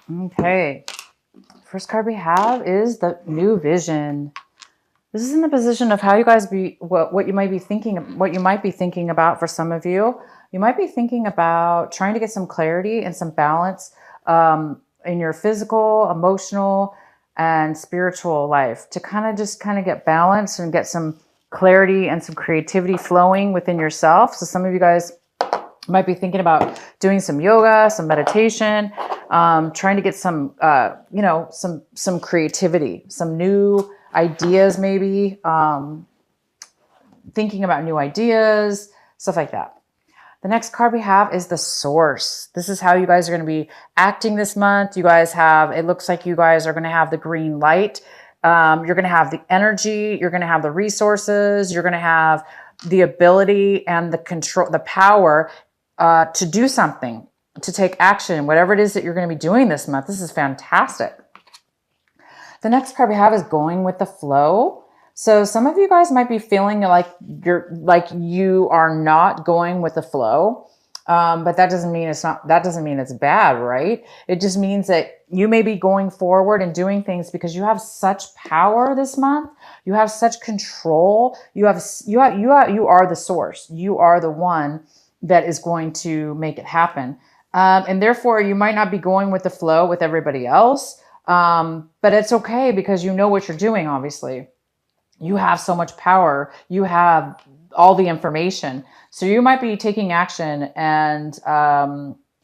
Okay. First card we have is the new vision. This is in the position of how you guys what you might be thinking about for some of you. You might be thinking about trying to get some clarity and some balance in your physical, emotional, and spiritual life to kind of get balance and get some clarity and some creativity flowing within yourself. So some of you guys might be thinking about doing some yoga, some meditation, trying to get some, some creativity, some new ideas, maybe thinking about new ideas, stuff like that. The next card we have is the Source. This is how you guys are going to be acting this month. It looks like you guys are going to have the green light. You're going to have the energy. You're going to have the resources. You're going to have the ability and the control, the power to do something, to take action, whatever it is that you're going to be doing this month. This is fantastic. The next card we have is going with the flow. So some of you guys might be feeling like you are not going with the flow. But that doesn't mean it's bad, right? It just means that you may be going forward and doing things because you have such power this month. You have such control. You are the source. You are the one that is going to make it happen. And therefore you might not be going with the flow with everybody else. But it's okay because you know what you're doing, obviously. You have so much power. You have all the information. So you might be taking action and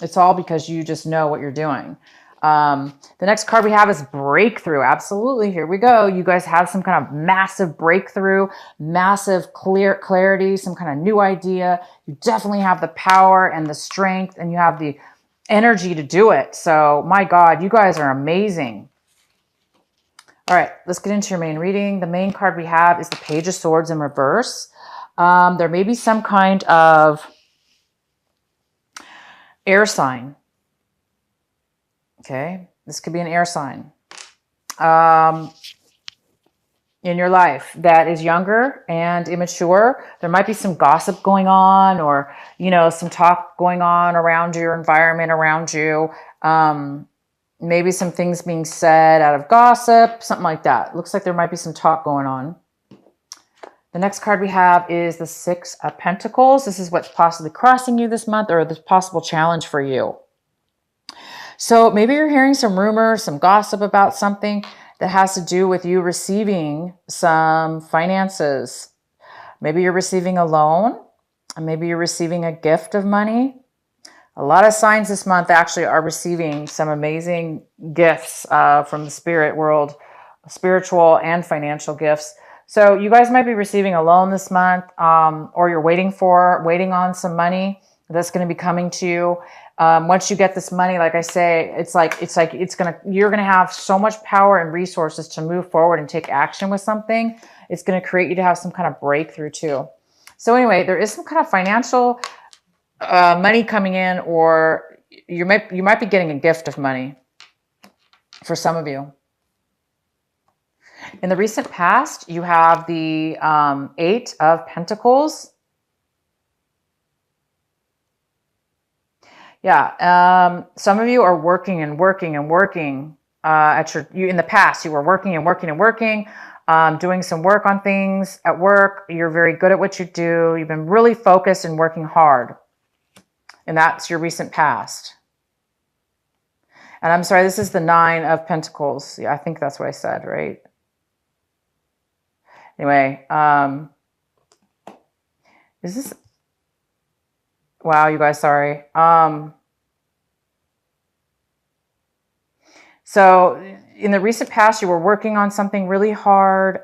it's all because you just know what you're doing. The next card we have is breakthrough. Absolutely. Here we go. You guys have some kind of massive breakthrough, massive clarity, some kind of new idea. You definitely have the power and the strength and you have the energy to do it. So my God, you guys are amazing. All right, let's get into your main reading. The main card we have is the Page of Swords in reverse. There may be some kind of air sign. Okay, this could be an air sign in your life that is younger and immature. There might be some gossip going on or, some talk going on around your environment, around you. Maybe some things being said out of gossip, something like that. Looks like there might be some talk going on. The next card we have is the Six of Pentacles. This is what's possibly crossing you this month or this possible challenge for you. So maybe you're hearing some rumors, some gossip about something that has to do with you receiving some finances. Maybe you're receiving a loan, and maybe you're receiving a gift of money. A lot of signs this month actually are receiving some amazing gifts from the spirit world, spiritual and financial gifts. So you guys might be receiving a loan this month, or you're waiting on some money that's going to be coming to you. Once you get this money, like I say, you're going to have so much power and resources to move forward and take action with something. It's going to create you to have some kind of breakthrough too. So anyway, there is some kind of financial money coming in, or you might be getting a gift of money for some of you. In the recent past, you have the Eight of Pentacles. Yeah, some of you are working and working and working in the past. You were working and working and working, doing some work on things at work. You're very good at what you do. You've been really focused and working hard. And that's your recent past. And I'm sorry, this is the Nine of Pentacles. Yeah, I think that's what I said, right? Anyway, is this... Wow, you guys, sorry. So in the recent past, you were working on something really hard,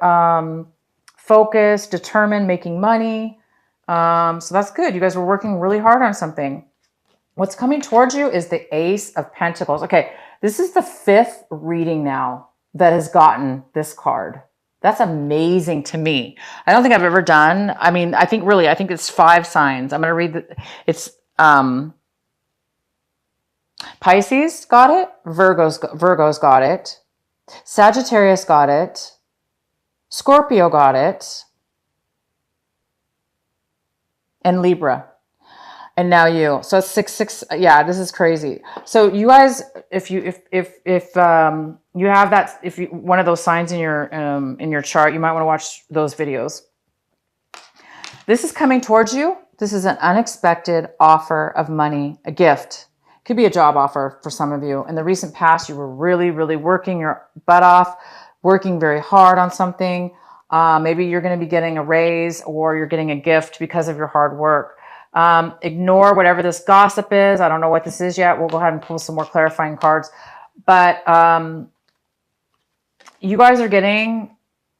focused, determined, making money. So that's good. You guys were working really hard on something. What's coming towards you is the Ace of Pentacles. Okay, this is the 5th reading now that has gotten this card. That's amazing to me. I don't think I've ever done. I mean, I think it's 5 signs. I'm going to read it's Pisces got it. Virgo's got it. Sagittarius got it. Scorpio got it. And Libra. And now you. So it's 6, 6. Yeah, this is crazy. So you guys, if you have that, if you one of those signs in your chart, you might want to watch those videos. This is coming towards you. This is an unexpected offer of money, a gift. Could be a job offer for some of you. In the recent past, you were really, really working your butt off, working very hard on something. Maybe you're going to be getting a raise or you're getting a gift because of your hard work. Ignore whatever this gossip is. I don't know what this is yet. We'll go ahead and pull some more clarifying cards. But you guys are getting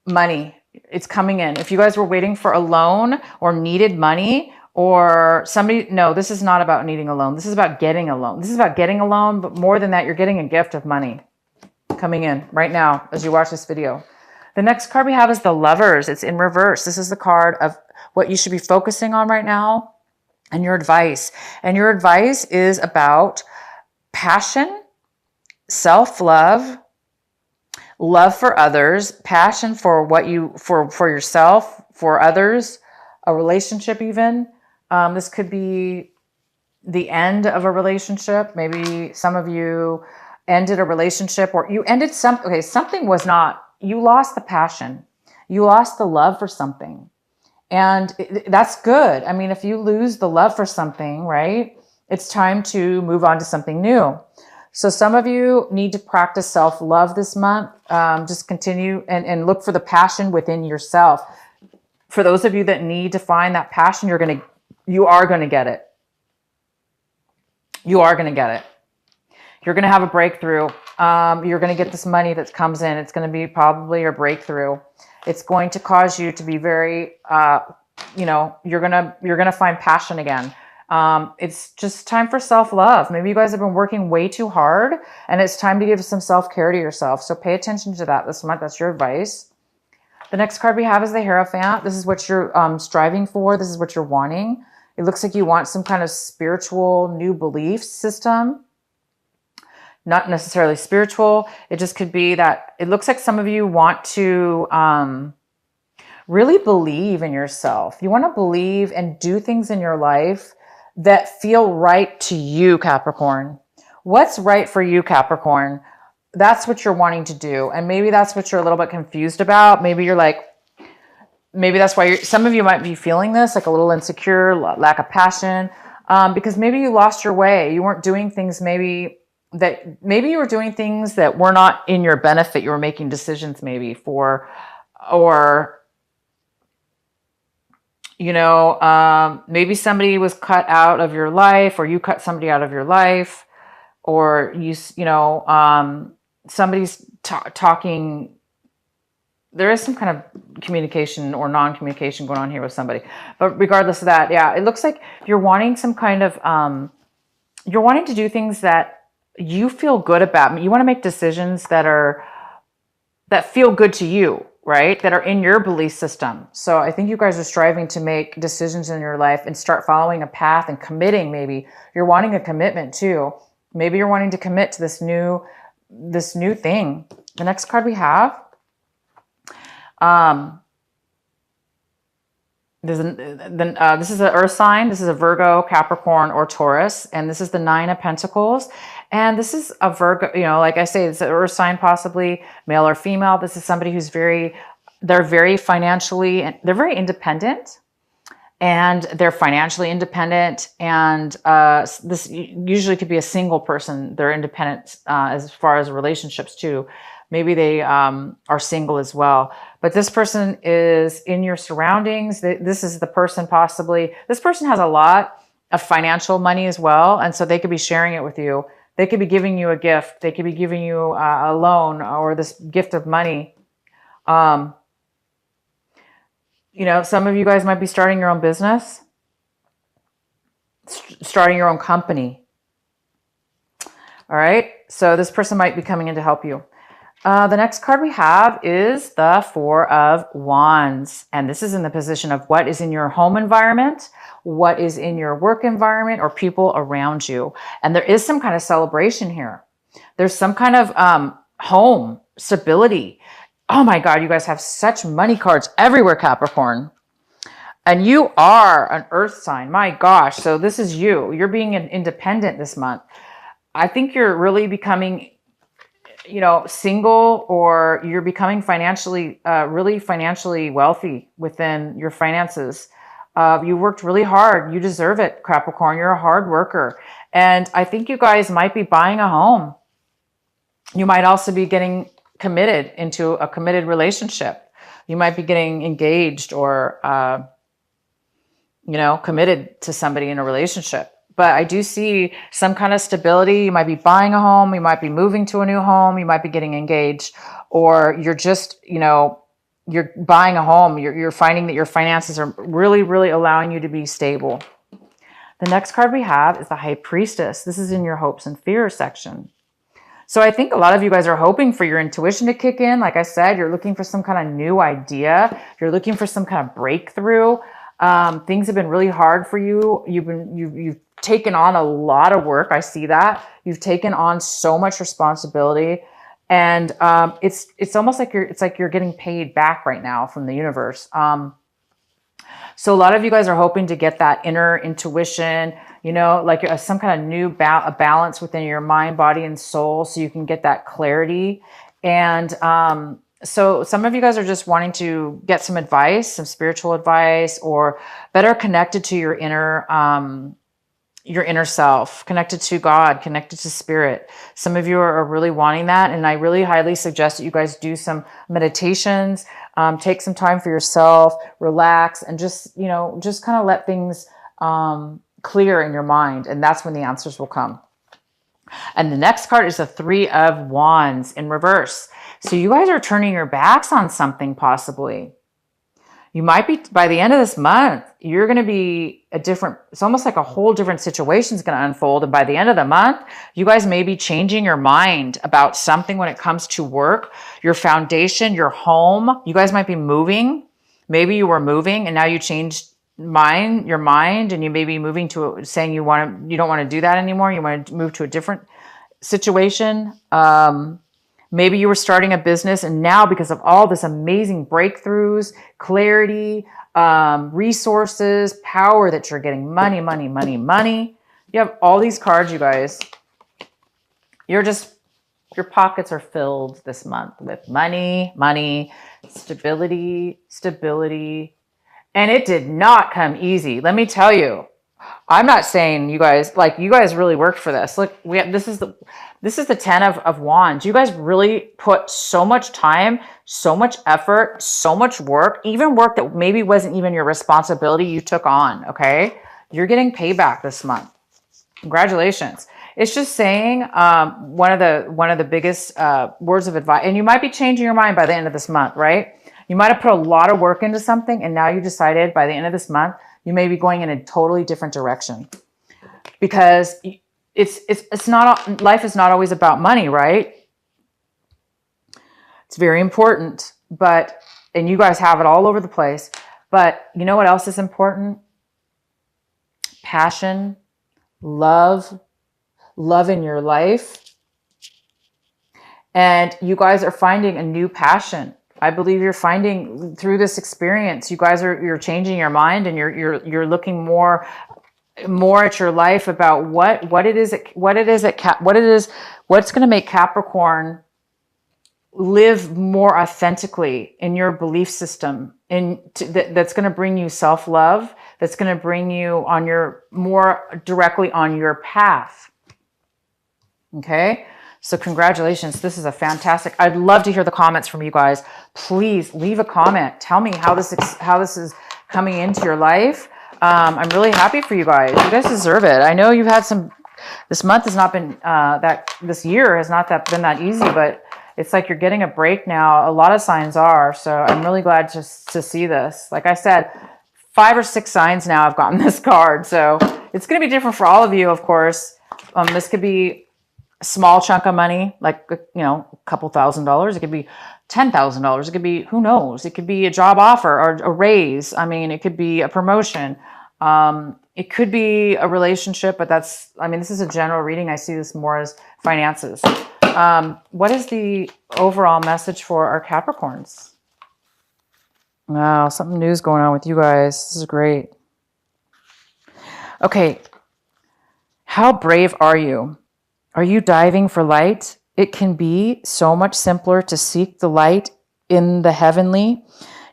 money. It's coming in. If you guys were waiting for a loan or needed money or somebody, no, this is not about needing a loan. This is about getting a loan. This is about getting a loan, but more than that, you're getting a gift of money coming in right now as you watch this video. The next card we have is the Lovers. It's in reverse. This is the card of what you should be focusing on right now and your advice. And your advice is about passion, self-love, love for others, passion for what you, for yourself, for others, a relationship even. This could be the end of a relationship. Maybe some of you ended a relationship or you ended something was not, you lost the passion. You lost the love for something. And that's good. I mean, if you lose the love for something, right, it's time to move on to something new. So some of you need to practice self-love this month. Just continue and look for the passion within yourself. For those of you that need to find that passion, you are going to get it. You are going to get it. You're going to have a breakthrough. You're going to get this money that comes in. It's going to be probably your breakthrough. It's going to cause you to be very, you're going to find passion again. It's just time for self-love. Maybe you guys have been working way too hard and it's time to give some self-care to yourself. So pay attention to that this month. That's your advice. The next card we have is the Hierophant. This is what you're striving for. This is what you're wanting. It looks like you want some kind of spiritual new belief system. Not necessarily spiritual. It just could be that it looks like some of you want to really believe in yourself. You want to believe and do things in your life that feel right to you, Capricorn. What's right for you, Capricorn? That's what you're wanting to do. And maybe that's what you're a little bit confused about. Maybe you're like, maybe that's why some of you might be feeling this, like a little insecure, lack of passion, because maybe you lost your way. You weren't doing things maybe you were doing things that were not in your benefit. You were making decisions maybe maybe somebody was cut out of your life or you cut somebody out of your life or somebody's talking. There is some kind of communication or non-communication going on here with somebody. But regardless of that, yeah, it looks like you're wanting some kind of, you're wanting to do things that you feel good about. You want to make decisions that feel good to you, right? That are in your belief system. So I think you guys are striving to make decisions in your life and start following a path and committing. Maybe you're wanting a commitment too. Maybe you're wanting to commit to this new thing. The next card we have, this is an earth sign. This is a Virgo, Capricorn, or Taurus. And this is the 9 of Pentacles. And this is a Virgo, like I say, it's an earth sign, possibly male or female. This is somebody who's they're very independent and they're financially independent. And this usually could be a single person. They're independent as far as relationships too. Maybe they are single as well. But this person is in your surroundings. This is the person possibly. This person has a lot of financial money as well. And so they could be sharing it with you. They could be giving you a gift. They could be giving you a loan or this gift of money. Some of you guys might be starting your own business, starting your own company. All right. So this person might be coming in to help you. The next card we have is the 4 of Wands. And this is in the position of what is in your home environment, what is in your work environment, or people around you. And there is some kind of celebration here. There's some kind of home stability. Oh my God, you guys have such money cards everywhere, Capricorn. And you are an earth sign. My gosh. So this is you. You're being independent this month. I think you're really becoming, you know, single, or you're becoming financially, really financially wealthy within your finances. You worked really hard. You deserve it, Capricorn. You're a hard worker. And I think you guys might be buying a home. You might also be getting committed into a committed relationship. You might be getting engaged or, you know, committed to somebody in a relationship. But I do see some kind of stability. You might be buying a home. You might be moving to a new home. You might be getting engaged, or you're just, you know, you're buying a home. You're finding that your finances are really, really allowing you to be stable. The next card we have is the High Priestess. This is in your hopes and fears section. So I think a lot of you guys are hoping for your intuition to kick in. Like I said, you're looking for some kind of new idea. You're looking for some kind of breakthrough. Things have been really hard for you. You've taken on a lot of work. I see that. You've taken on so much responsibility, and it's almost like you're getting paid back right now from the universe. So a lot of you guys are hoping to get that inner intuition, you know, like some kind of new balance within your mind, body, and soul, so you can get that clarity. And so some of you guys are just wanting to get some advice, some spiritual advice, or better connected to your inner self, connected to God, connected to spirit. Some of you are really wanting that. And I really highly suggest that you guys do some meditations, take some time for yourself, relax, and just, you know, just kind of let things clear in your mind. And that's when the answers will come. And the next card is the Three of Wands in reverse. So you guys are turning your backs on something possibly. You might be, by the end of this month, you're going to be it's almost like a whole different situation is going to unfold. And by the end of the month, you guys may be changing your mind about something when it comes to work, your foundation, your home. You guys might be moving. Maybe you were moving and now you changed your mind, and you may be moving to saying you don't want to do that anymore. You want to move to a different situation. Maybe you were starting a business, and now because of all this amazing breakthroughs, clarity, resources, power that you're getting, money, money, money, money. You have all these cards, you guys. Your pockets are filled this month with money, money, stability, stability. And it did not come easy. Let me tell you. I'm not saying you guys really worked for this. Look, this is the 10 of Wands. You guys really put so much time, so much effort, so much work, even work that maybe wasn't even your responsibility, you took on, okay? You're getting payback this month. Congratulations. It's just saying one of the biggest words of advice, and you might be changing your mind by the end of this month, right? You might have put a lot of work into something, and now you decided by the end of this month, you may be going in a totally different direction, because it's not, life is not always about money, right? It's very important, and you guys have it all over the place. But you know what else is important? Passion, love in your life. And you guys are finding a new passion. I believe you're finding through this experience, you're changing your mind, and you're looking more at your life about what's going to make Capricorn live more authentically in your belief system, that's going to bring you self-love, that's going to bring you more directly on your path. Okay. So congratulations. This is a fantastic, I'd love to hear the comments from you guys. Please leave a comment. Tell me how this is coming into your life. I'm really happy for you guys. You guys deserve it. I know you've had this month has not been, this year has not been that easy, but it's like you're getting a break now. A lot of signs are. So I'm really glad to see this. Like I said, 5 or 6 signs now I've gotten this card. So it's going to be different for all of you, of course. This could be a small chunk of money, like, you know, a couple $1,000s. It could be $10,000. It could be, who knows? It could be a job offer or a raise. I mean, it could be a promotion. It could be a relationship, but this is a general reading. I see this more as finances. What is the overall message for our Capricorns? Wow, something new is going on with you guys. This is great. Okay, how brave are you? Are you diving for light? It can be so much simpler to seek the light in the heavenly,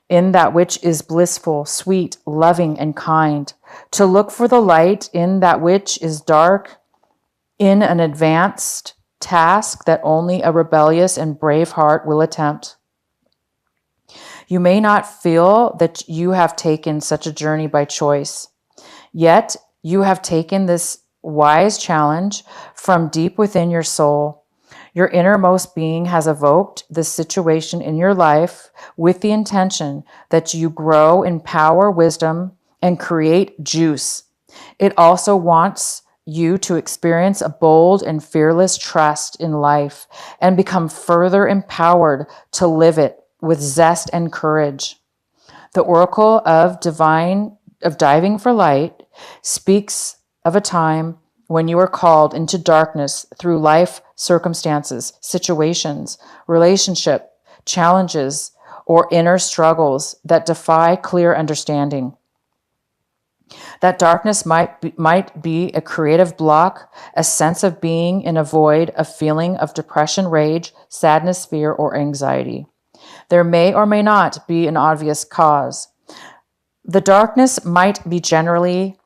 in that which is blissful, sweet, loving, and kind. To look for the light in that which is dark, in an advanced task that only a rebellious and brave heart will attempt. You may not feel that you have taken such a journey by choice, yet you have taken this wise challenge from deep within your soul. Your innermost being has evoked this situation in your life with the intention that you grow in power, wisdom, and create juice. It also wants you to experience a bold and fearless trust in life and become further empowered to live it with zest and courage. The oracle of diving for light speaks of a time when you are called into darkness through life circumstances, situations, relationship, challenges, or inner struggles that defy clear understanding. That darkness might be a creative block, a sense of being in a void, a feeling of depression, rage, sadness, fear, or anxiety. There may or may not be an obvious cause. The darkness might be generally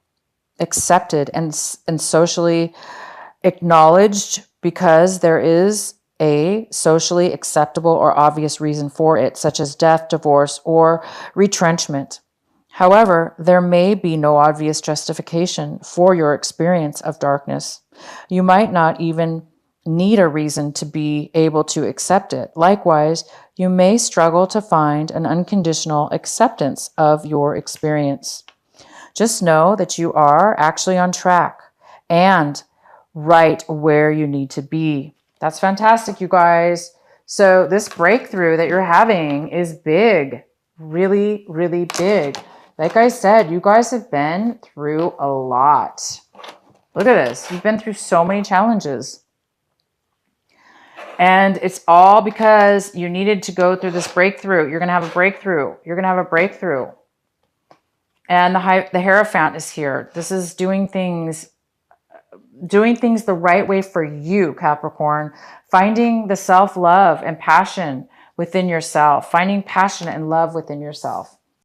accepted and socially acknowledged because there is a socially acceptable or obvious reason for it, such as death, divorce, or retrenchment. However, there may be no obvious justification for your experience of darkness. You might not even need a reason to be able to accept it. Likewise, you may struggle to find an unconditional acceptance of your experience. Just know that you are actually on track and right where you need to be. That's fantastic, you guys. So this breakthrough that you're having is big, really, really big. Like I said, you guys have been through a lot. Look at this. You've been through so many challenges. And it's all because you needed to go through this breakthrough. You're going to have a breakthrough. You're going to have a breakthrough. And the Hierophant is here. This is doing things the right way for you, Capricorn. Finding the self-love and passion within yourself. Finding passion and love within yourself.